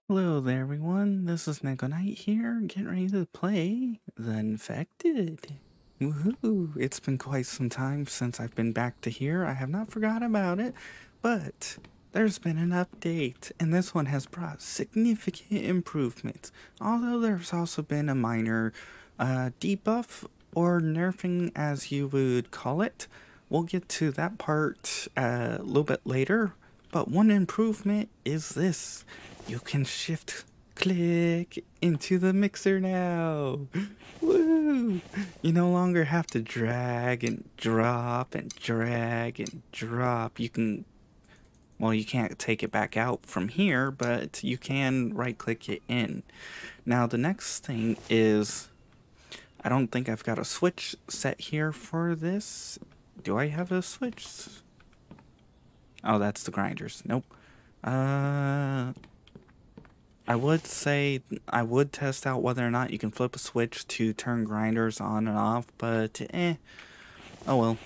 Hello there, everyone. This is Neko here, getting ready to play The Infected. Woohoo! It's been quite some time since I've been back to here. I have not forgotten about it, but there's been an update, and this one has brought significant improvements. Although there's also been a minor debuff or nerfing, as you would call it. We'll get to that part a little bit later. But one improvement is this. You can shift click into the mixer now. Woo! You no longer have to drag and drop and drag and drop. You can, well, you can't take it back out from here, but you can right click it in. Now the next thing is, I don't think I've got a switch set here for this. Do I have a switch? Oh, that's the grinders. Nope. I would say I would test out whether or not you can flip a switch to turn grinders on and off, but oh well.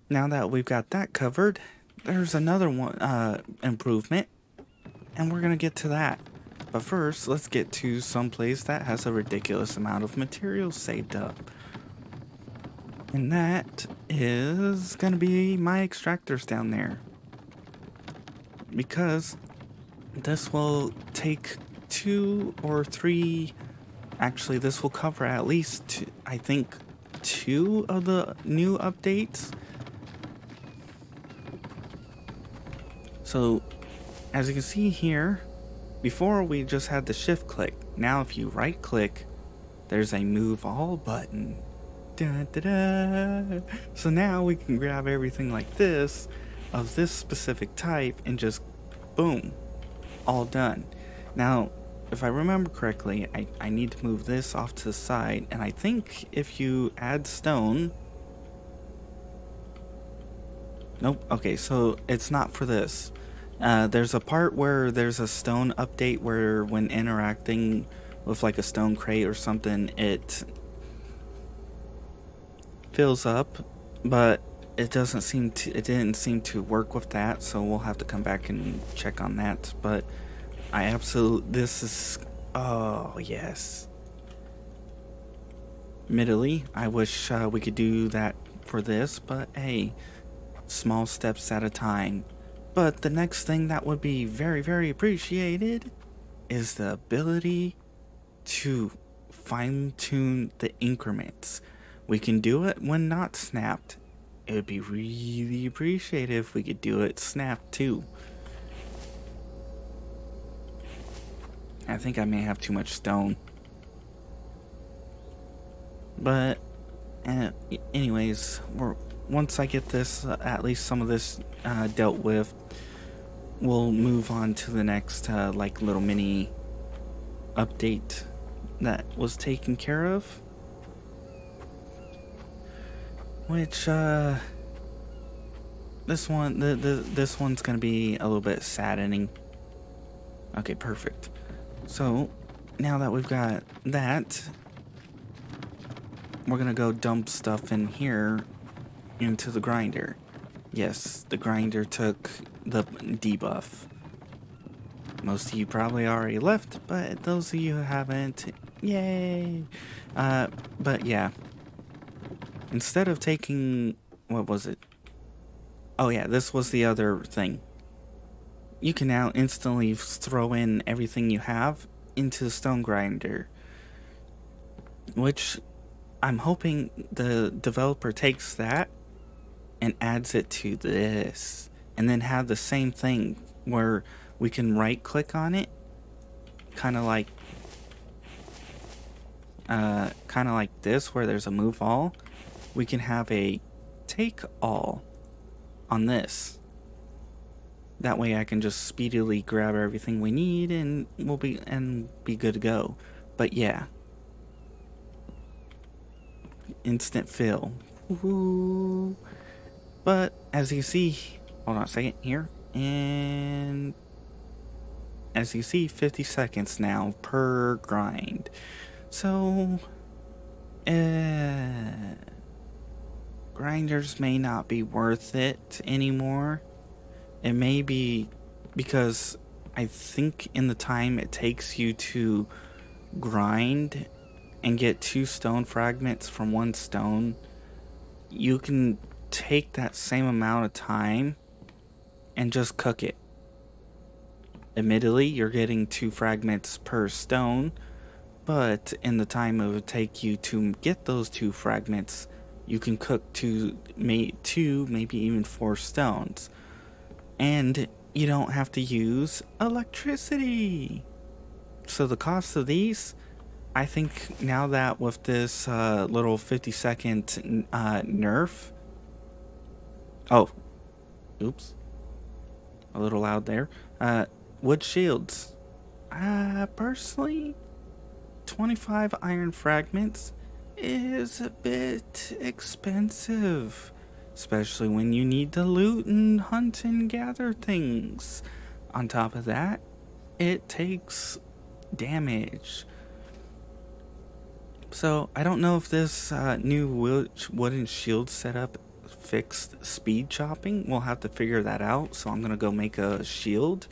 Now that we've got that covered, there's another one improvement, and we're gonna get to that. But first, let's get to some place that has a ridiculous amount of materials saved up. And that is gonna be my extractors down there. Because this will take 2 or 3, actually this will cover at least I think 2 of the new updates. So as you can see here, before we just had the shift click. Now if you right click, there's a move all button. Da, da, da. So now we can grab everything like this of this specific type and just boom, all done. Now if I remember correctly, I need to move this off to the side, and I think if you add stone, nope, okay, so it's not for this. There's a part where there's a stone update where when interacting with like a stone crate or something, it fills up, but it didn't seem to work with that, so we'll have to come back and check on that. But this is, oh yes. Admittedly, I wish we could do that for this, but hey, small steps at a time. But the next thing that would be very, very appreciated is the ability to fine-tune the increments. We can do it when not snapped. It would be really appreciated if we could do it snapped too. I think I may have too much stone. But anyways, once I get this, at least some of this dealt with, we'll move on to the next like little mini update that was taken care of. Which this one's gonna be a little bit saddening. Okay, perfect. So now that we've got that, we're gonna go dump stuff in here into the grinder. Yes, the grinder took the debuff. Most of you probably already left, but those of you who haven't, yay! But yeah. Instead of taking, what was it? Oh yeah, this was the other thing. You can now instantly throw in everything you have into the stone grinder, which I'm hoping the developer takes that and adds it to this, and then have the same thing where we can right click on it, kind of like this, where there's a move all. We can have a take all on this. That way I can just speedily grab everything we need and we'll be good to go. But yeah. Instant fill. Woohoo. But as you see, hold on a second here, and as you see, 50 seconds now per grind. So grinders may not be worth it anymore. It may be because I think in the time it takes you to grind and get 2 stone fragments from 1 stone, you can take that same amount of time and just cook it. Admittedly, you're getting 2 fragments per stone, but in the time it would take you to get those 2 fragments, you can cook 2, maybe even 4 stones. And you don't have to use electricity. So the cost of these, I think now that with this little 50-second nerf... Oh, oops. A little loud there. Wood shields. Personally, 25 iron fragments is a bit expensive. Especially when you need to loot and hunt and gather things. On top of that, it takes damage. So, I don't know if this new wooden shield setup fixed speed chopping. We'll have to figure that out. So I'm going to go make a shield,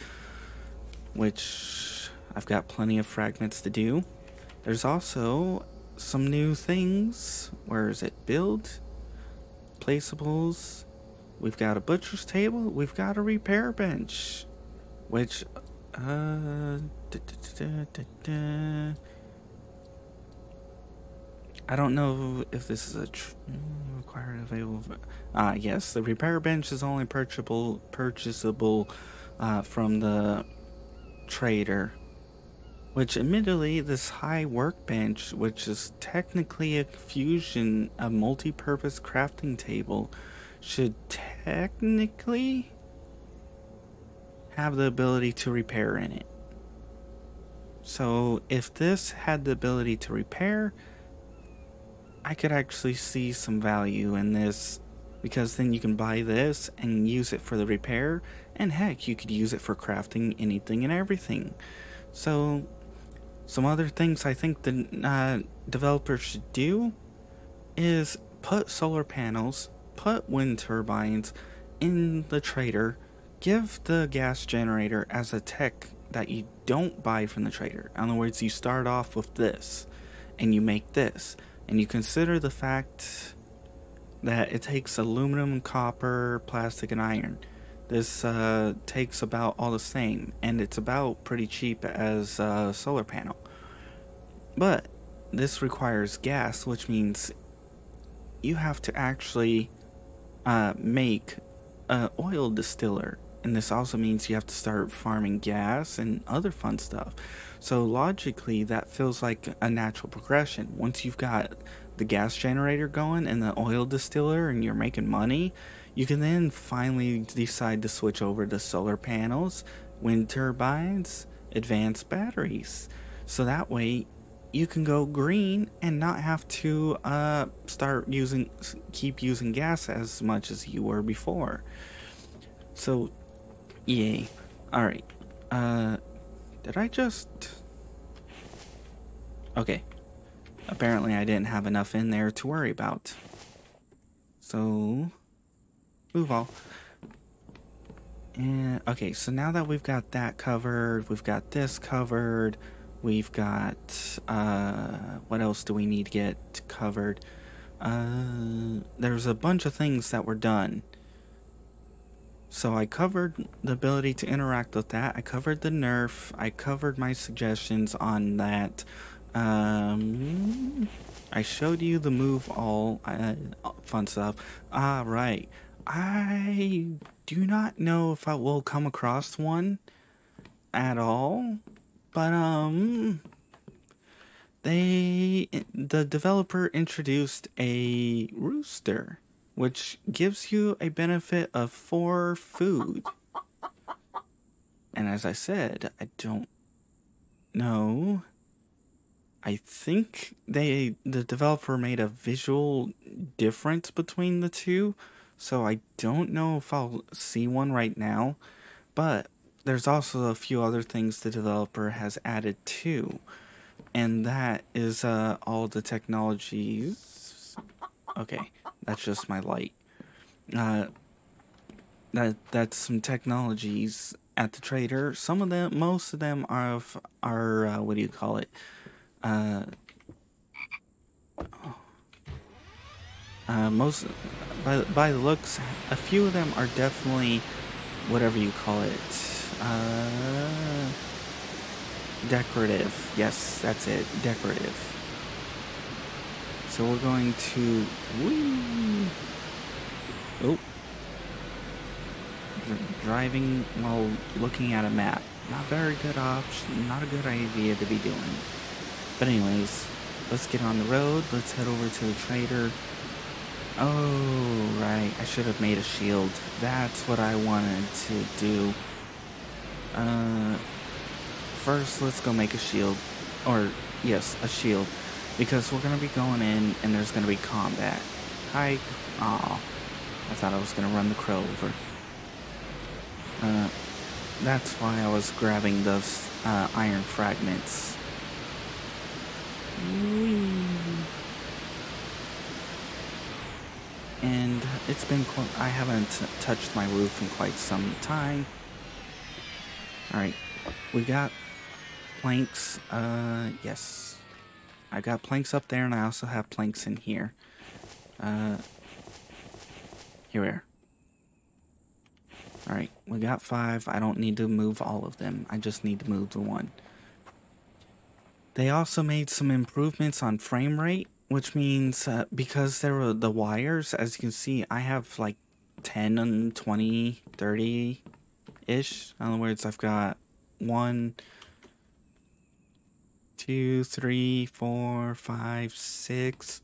which I've got plenty of fragments to do. There's also some new things. Where is it? Build. Placeables. We've got a butcher's table. We've got a repair bench. Which, I don't know if this is a required available. Yes, the repair bench is only purchasable from the trader. Which, admittedly, this high workbench, which is technically a multi-purpose crafting table, should technically have the ability to repair in it. So, if this had the ability to repair, I could actually see some value in this, because then you can buy this and use it for the repair, and heck, you could use it for crafting anything and everything. So, some other things I think the developers should do is put solar panels, put wind turbines in the trader, give the gas generator as a tech that you don't buy from the trader. In other words, you start off with this, and you make this, and you consider the fact that it takes aluminum, copper, plastic, and iron. This takes about all the same, and it's about pretty cheap as a solar panel. But this requires gas, which means you have to actually make an oil distiller. And this also means you have to start farming gas and other fun stuff. So logically, that feels like a natural progression. Once you've got the gas generator going and the oil distiller and you're making money, you can then finally decide to switch over to solar panels, wind turbines, advanced batteries. So that way you can go green and not have to keep using gas as much as you were before. So, yay. Alright. Did I just... Okay. Apparently I didn't have enough in there to worry about. So... move on. And okay, so now that we've got that covered, we've got this covered, we've got what else do we need to get covered? There's a bunch of things that were done. So I covered the ability to interact with that. I covered the nerf. I covered my suggestions on that. I showed you the move all fun stuff. Right. I do not know if I will come across one at all, but the developer introduced a rooster, which gives you a benefit of 4 food. And as I said, I don't know. I think the developer made a visual difference between the two. So I don't know if I'll see one right now, but there's also a few other things the developer has added too, and that is all the technologies. Okay, that's just my light. That's some technologies at the trader. Some of them, most of them are what do you call it? Most by the looks, a few of them are definitely whatever you call it. Decorative. Yes, that's it. Decorative. So we're going to. Whee! Oh. Driving while looking at a map. Not very good option. Not a good idea to be doing. But anyways, let's get on the road. Let's head over to the trader. Oh, right. I should have made a shield. That's what I wanted to do. First, let's go make a shield. Or, yes, a shield. Because we're going to be going in and there's going to be combat. Hi. Aw. I thought I was going to run the crow over. That's why I was grabbing those iron fragments. Whee. And it's been I haven't touched my roof in quite some time. Alright, we got planks. Yes. I got planks up there and I also have planks in here. Here we are. Alright, we got 5. I don't need to move all of them. I just need to move the one. They also made some improvements on frame rate, which means because there were the wires, as you can see, I have like 10 and 20, 30-ish. In other words, I've got 1, 2, 3, 4, 5, 6,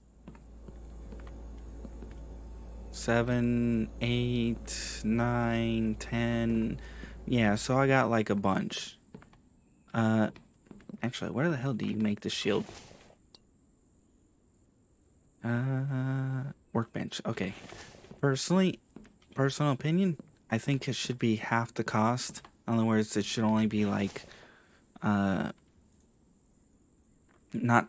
7, 8, 9, 10. Yeah, so I got like a bunch. Actually, where the hell do you make the shield? Workbench. Okay. Personal opinion, I think it should be half the cost. In other words, it should only be like, not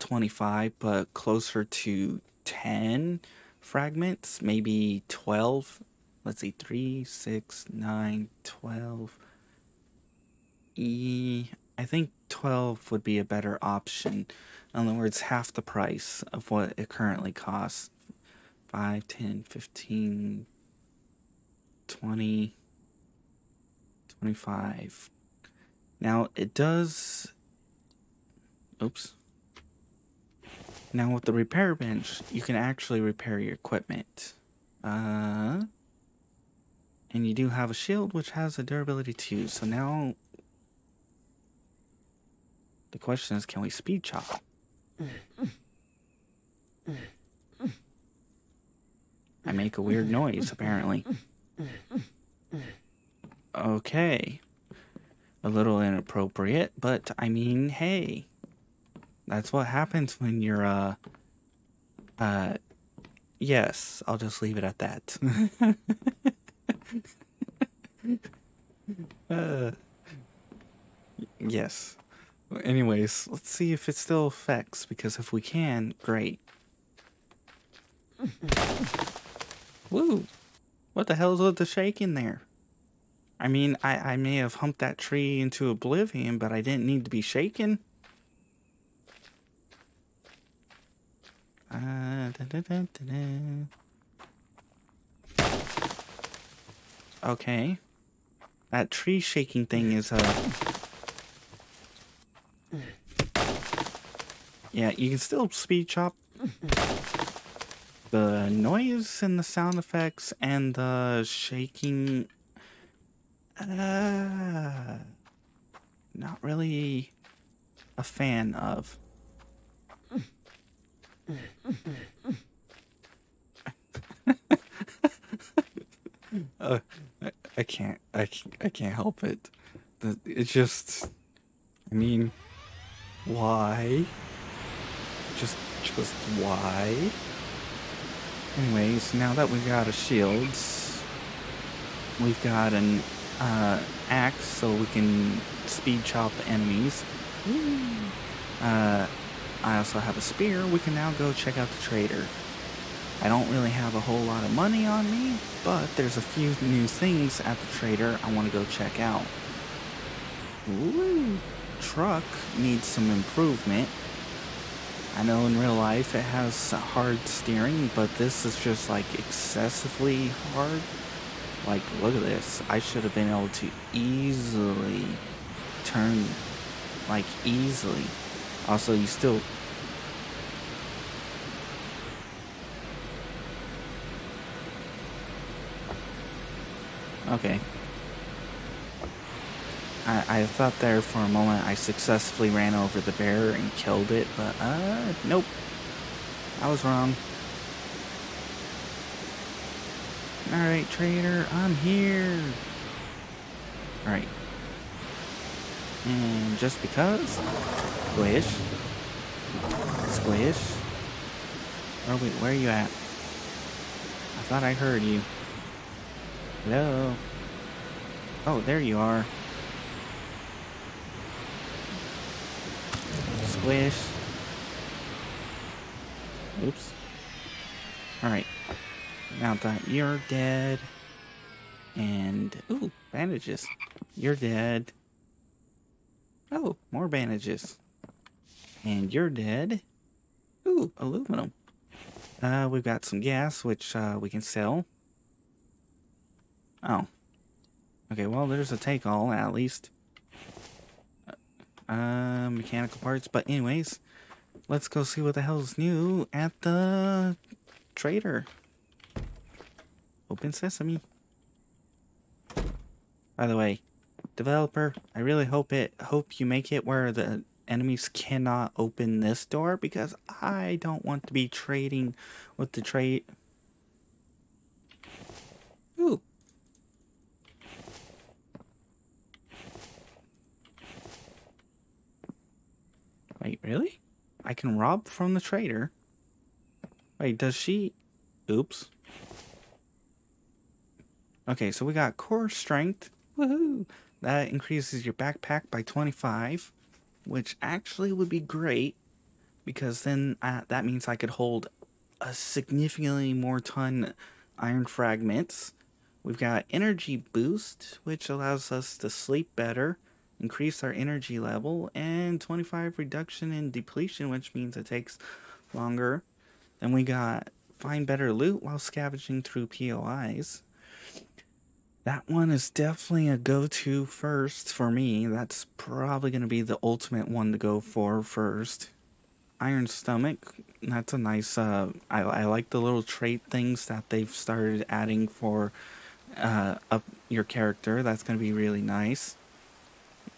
25, but closer to 10 fragments, maybe 12. Let's see, 3, 6, 9, 12. I think 12 would be a better option. In other words, half the price of what it currently costs. 5, 10, 15, 20, 25. Now, it does... Oops. Now, with the repair bench, you can actually repair your equipment. And you do have a shield, which has a durability 2. So now... the question is, can we speed chop? I make a weird noise, apparently. Okay. A little inappropriate, but I mean, hey. That's what happens when you're, yes, I'll just leave it at that. Yes. Anyways, let's see if it still affects, because if we can, great. Woo! What the hell's with the shaking there? I mean, I may have humped that tree into oblivion, but I didn't need to be shaken. Okay. That tree shaking thing is, yeah, you can still speed chop. The noise and the sound effects and the shaking... not really a fan of. I can't help it. It's just... I mean... Why? Just why? Anyways, now that we've got a shields, we've got an axe so we can speed chop enemies. I also have a spear. We can now go check out the trader. I don't really have a whole lot of money on me, but there's a few new things at the trader I want to go check out. Ooh, truck needs some improvement. I know in real life it has hard steering, but this is just like excessively hard. Like, look at this. I should have been able to easily turn, like, easily. Also, you still... Okay. I thought there for a moment I successfully ran over the bear and killed it, but, nope. I was wrong. Alright, trader, I'm here. Alright. And just because... Squish. Squish. Oh, wait, where are you at? I thought I heard you. Hello? Oh, there you are. Squish. Oops. Alright. Now that you're dead. And... Ooh, bandages. You're dead. Oh, more bandages. And you're dead. Ooh, aluminum. We've got some gas, which we can sell. Oh. Okay, well, there's a take-all, at least. Mechanical parts. But anyways, let's go see what the hell's new at the trader. Open sesame. By the way, developer, I really hope you make it where the enemies cannot open this door, because I don't want to be trading with the trade. Ooh. Wait, really? I can rob from the trader? Wait, does she... Oops. Okay, so we got core strength. Woohoo! That increases your backpack by 25, which actually would be great, because then that means I could hold a significantly more ton iron fragments. We've got energy boost, which allows us to sleep better, increase our energy level, and 25 reduction in depletion, which means it takes longer. Then we got find better loot while scavenging through POIs. That one is definitely a go-to first for me. That's probably going to be the ultimate one to go for first. Iron Stomach, that's a nice, I like the little trait things that they've started adding for up your character. That's going to be really nice.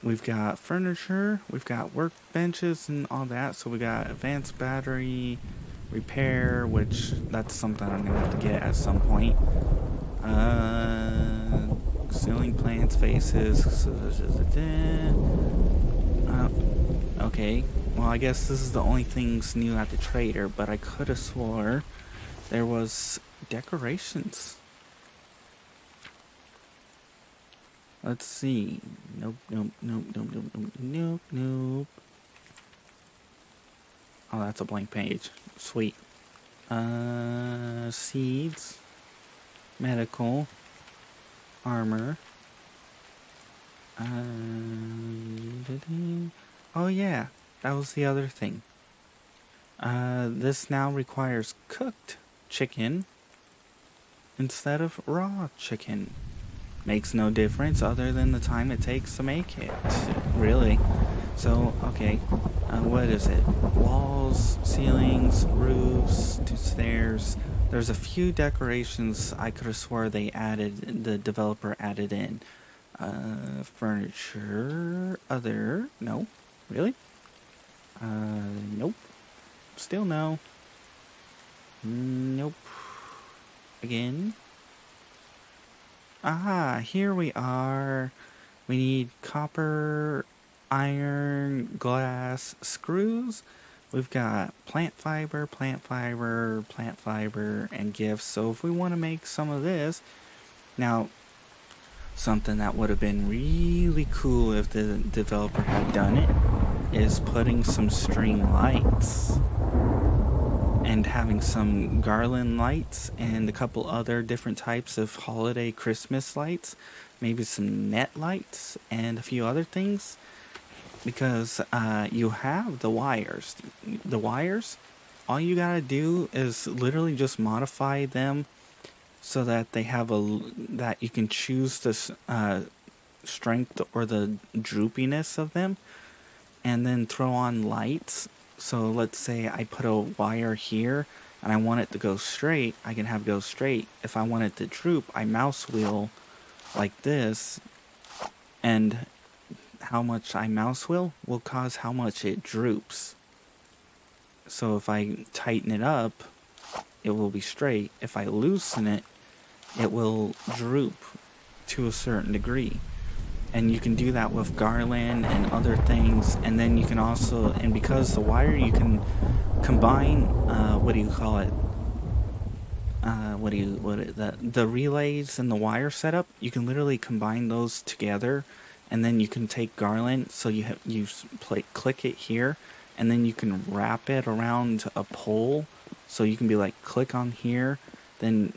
We've got furniture, we've got workbenches and all that. So we got advanced battery repair, which that's something I'm going to have to get at some point. Ceiling plants, faces. Okay, well, I guess this is the only things new at the trader, but I could have swore there was decorations. Let's see. Nope, nope, nope, nope, nope, nope, nope, nope. Oh, that's a blank page. Sweet. Seeds. Medical. Armor. Oh yeah, that was the other thing. This now requires cooked chicken instead of raw chicken. Makes no difference other than the time it takes to make it. Really. So, okay. What is it? Walls, ceilings, roofs, stairs. There's a few decorations I could have swore the developer added in. Furniture, other, no. Really? Nope. Still no. Nope. Again. Ah, here we are. We need copper, iron, glass, screws. We've got plant fiber, and gifts. So if we want to make some of this, now, something that would have been really cool if the developer had done it is putting some string lights and having some garland lights and a couple other different types of holiday Christmas lights. maybe some net lights and a few other things, because you have the wires. The wires, all you gotta do is literally just modify them so that they have that you can choose the strength or the droopiness of them, and then throw on lights. So let's say I put a wire here and I want it to go straight, I can have go straight. If I want it to droop, I mouse wheel like this, and how much I mouse wheel will cause how much it droops. So if I tighten it up, it will be straight. If I loosen it, it will droop to a certain degree. And you can do that with garland and other things. And then you can also, and because the wire, you can combine, what do you call it? The relays and the wire setup, you can literally combine those together, and then you can take garland, so you click it here, and then you can wrap it around a pole, so you can be like, click on here, then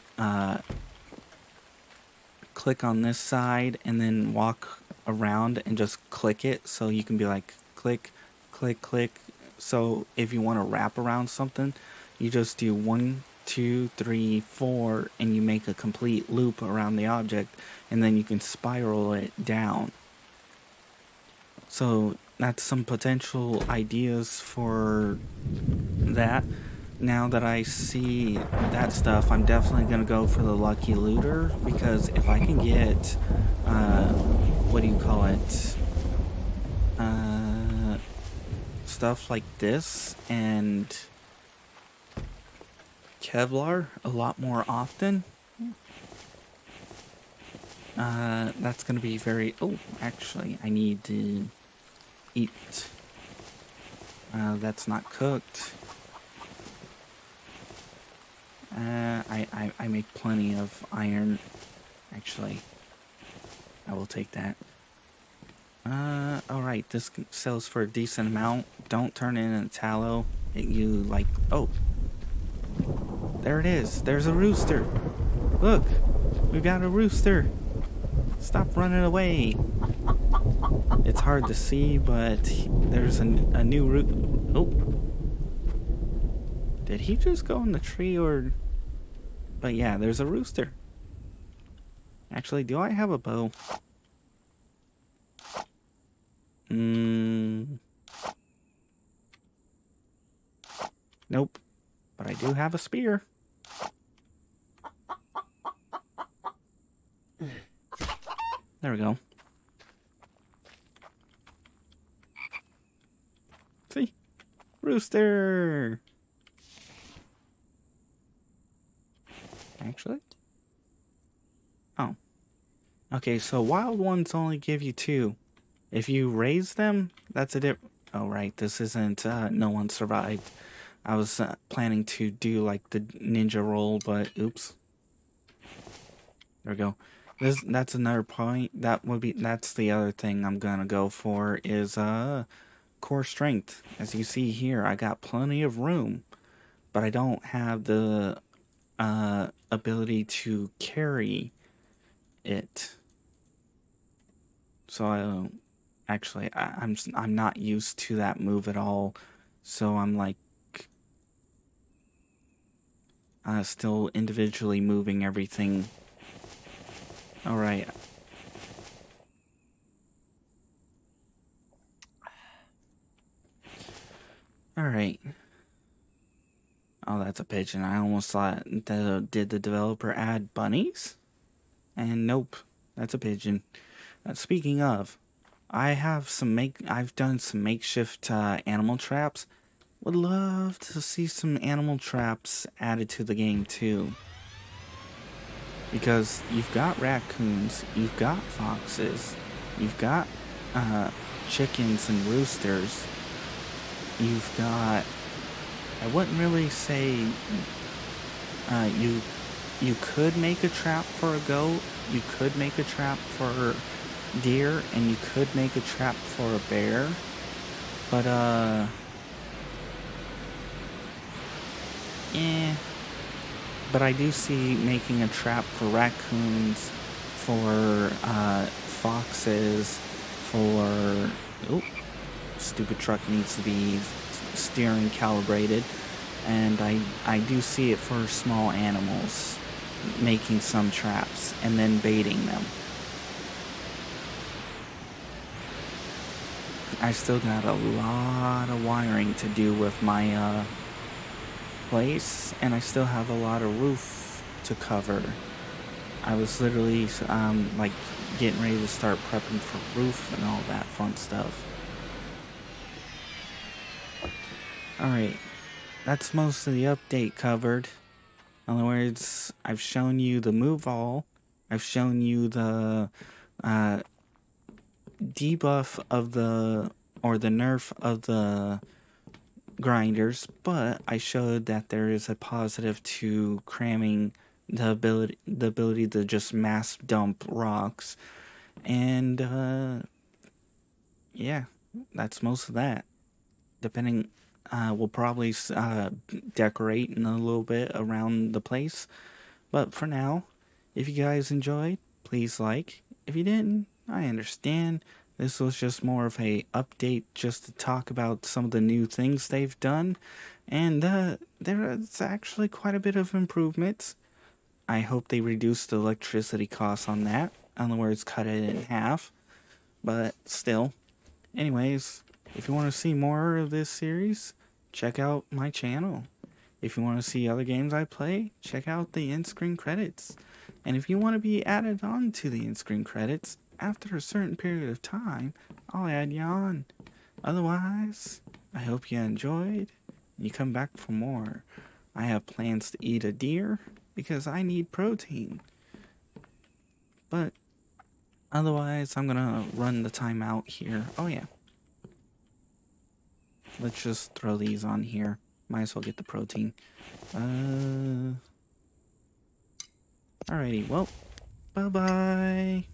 click on this side, and then walk around and just click it, so you can be like, click, click, click. So if you want to wrap around something, you just do 1, 2, 3, 4, and you make a complete loop around the object, and then you can spiral it down. So that's some potential ideas for that. Now that I see that stuff, I'm definitely gonna go for the lucky looter, because if I can get what do you call it, stuff like this and Kevlar a lot more often, that's gonna be very... Oh, actually, I need to eat. That's not cooked. I make plenty of iron. Actually, I will take that. Alright, this sells for a decent amount. Don't turn it into tallow. Oh, there it is. There's a rooster. Look, we got a rooster. Stop running away. It's hard to see, but there's a new Oh. Did he just go in the tree, or... But yeah, there's a rooster. Actually, do I have a bow? Nope. But I do have a spear. There we go. See? Rooster! Actually? Oh. Okay, so wild ones only give you 2. If you raise them, that's a Oh, right, this isn't, no one survived. I was planning to do, like, the ninja roll, but oops. There we go. That's another point. That's the other thing I'm gonna go for is, core strength. As you see here, I got plenty of room, but I don't have the, ability to carry it. So actually I'm not used to that move at all, so I'm like still individually moving everything. All right. All right. Oh, that's a pigeon. I almost thought, did the developer add bunnies? And nope, that's a pigeon. Speaking of, I've done some makeshift animal traps. Would love to see some animal traps added to the game too. Because you've got raccoons, you've got foxes, you've got chickens and roosters, you've got... I wouldn't really say you could make a trap for a goat, you could make a trap for deer, and you could make a trap for a bear, but but I do see making a trap for raccoons, for foxes, for... Oh, stupid truck needs to be steering calibrated. And I do see it for small animals, making some traps and then baiting them. I still got a lot of wiring to do with my place, and I still have a lot of roof to cover. I was literally like getting ready to start prepping for roof and all that fun stuff. Alright, that's most of the update covered. In other words, I've shown you the move all, I've shown you the debuff of the, or the nerf of the grinders, but I showed that there is a positive to cramming the ability to just mass dump rocks, and yeah, that's most of that. Depending, we'll probably decorate in a little bit around the place, but for now, if you guys enjoyed, please like. If you didn't, I understand. This was just more of a update just to talk about some of the new things they've done, and there's actually quite a bit of improvements. I hope they reduce the electricity costs on that. In other words, cut it in half. But still. Anyways, if you want to see more of this series, check out my channel. If you want to see other games I play, check out the in-screen credits. And if you want to be added on to the in-screen credits, after a certain period of time, I'll add you on. Otherwise, I hope you enjoyed, and you come back for more. I have plans to eat a deer, because I need protein. But, otherwise, I'm gonna run the timeout here. Oh yeah. Let's just throw these on here. Might as well get the protein. Alrighty, well, bye-bye.